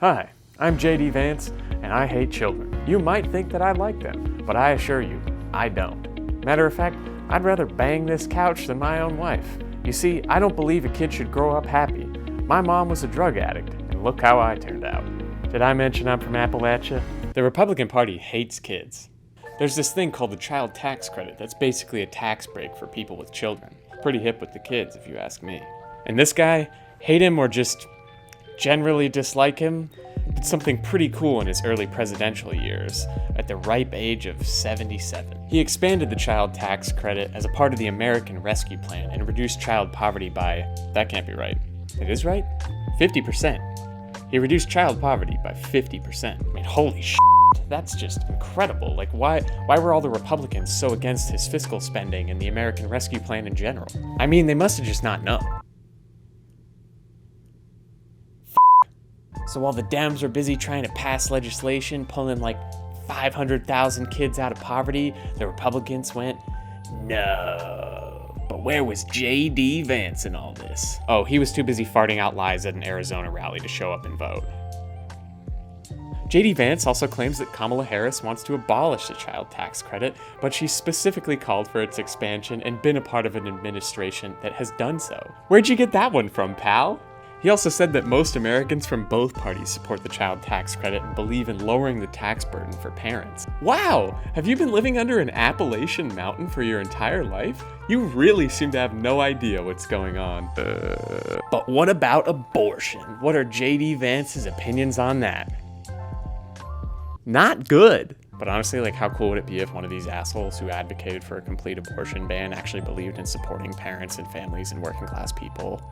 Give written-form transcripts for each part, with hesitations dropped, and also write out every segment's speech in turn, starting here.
Hi, I'm JD Vance, and I hate children. You might think that I like them, but I assure you, I don't. Matter of fact, I'd rather bang this couch than my own wife. You see, I don't believe a kid should grow up happy. My mom was a drug addict, and look how I turned out. Did I mention I'm from Appalachia? The Republican Party hates kids. There's this thing called the child tax credit that's basically a tax break for people with children. Pretty hip with the kids, if you ask me. And this guy, hate him or just generally dislike him, did something pretty cool in his early presidential years, at the ripe age of 77. He expanded the child tax credit as a part of the American Rescue Plan and reduced child poverty by, that can't be right. It is right? 50%. He reduced child poverty by 50%. I mean, holy shit, that's just incredible. Like, why were all the Republicans so against his fiscal spending and the American Rescue Plan in general? I mean, they must have just not known. So while the Dems were busy trying to pass legislation, pulling like 500,000 kids out of poverty, the Republicans went, no. But where was J.D. Vance in all this? Oh, he was too busy farting out lies at an Arizona rally to show up and vote. J.D. Vance also claims that Kamala Harris wants to abolish the child tax credit, but she specifically called for its expansion and been a part of an administration that has done so. Where'd you get that one from, pal? He also said that most Americans from both parties support the child tax credit and believe in lowering the tax burden for parents. Wow! Have you been living under an Appalachian mountain for your entire life? You really seem to have no idea what's going on. But what about abortion? What are J.D. Vance's opinions on that? Not good. But honestly, like, how cool would it be if one of these assholes who advocated for a complete abortion ban actually believed in supporting parents and families and working class people?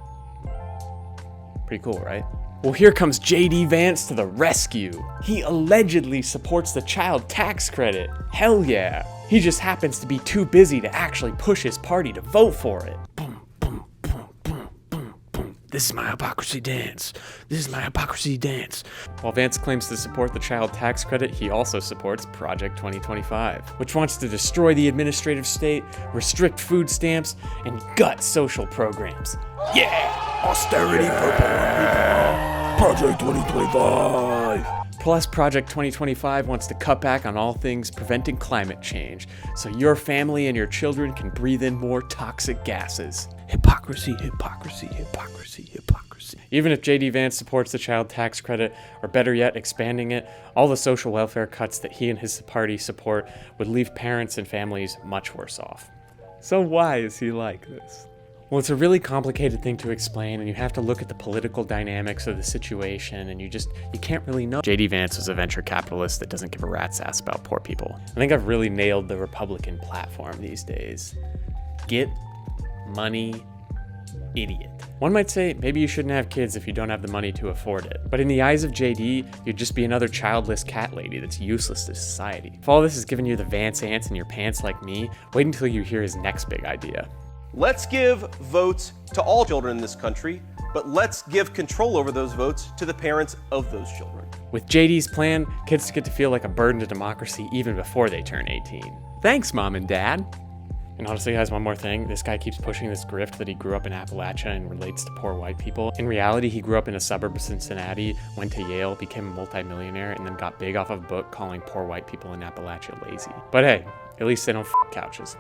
Pretty cool, right? Well, here comes J.D. Vance to the rescue. He allegedly supports the child tax credit. Hell yeah. He just happens to be too busy to actually push his party to vote for it. Boom, boom, boom, boom, boom, boom. This is my hypocrisy dance. This is my hypocrisy dance. While Vance claims to support the child tax credit, he also supports Project 2025, which wants to destroy the administrative state, restrict food stamps, and gut social programs. Yeah! Austerity for poor people. Project 2025. Plus, Project 2025 wants to cut back on all things preventing climate change, so your family and your children can breathe in more toxic gases. Hypocrisy, hypocrisy, hypocrisy, hypocrisy. Even if J.D. Vance supports the child tax credit, or better yet, expanding it, all the social welfare cuts that he and his party support would leave parents and families much worse off. So why is he like this? Well, it's a really complicated thing to explain, and you have to look at the political dynamics of the situation, and you can't really know. J.D. Vance was a venture capitalist that doesn't give a rat's ass about poor people. I think I've really nailed the Republican platform these days. Get money, idiot. One might say, maybe you shouldn't have kids if you don't have the money to afford it. But in the eyes of JD, you'd just be another childless cat lady that's useless to society. If all this is giving you the Vance ants in your pants like me, wait until you hear his next big idea. Let's give votes to all children in this country, but let's give control over those votes to the parents of those children. With JD's plan, kids get to feel like a burden to democracy even before they turn 18. Thanks, Mom and Dad. And honestly, guys, one more thing. This guy keeps pushing this grift that he grew up in Appalachia and relates to poor white people. In reality, he grew up in a suburb of Cincinnati, went to Yale, became a multimillionaire, and then got big off of a book calling poor white people in Appalachia lazy. But hey, at least they don't f*** couches.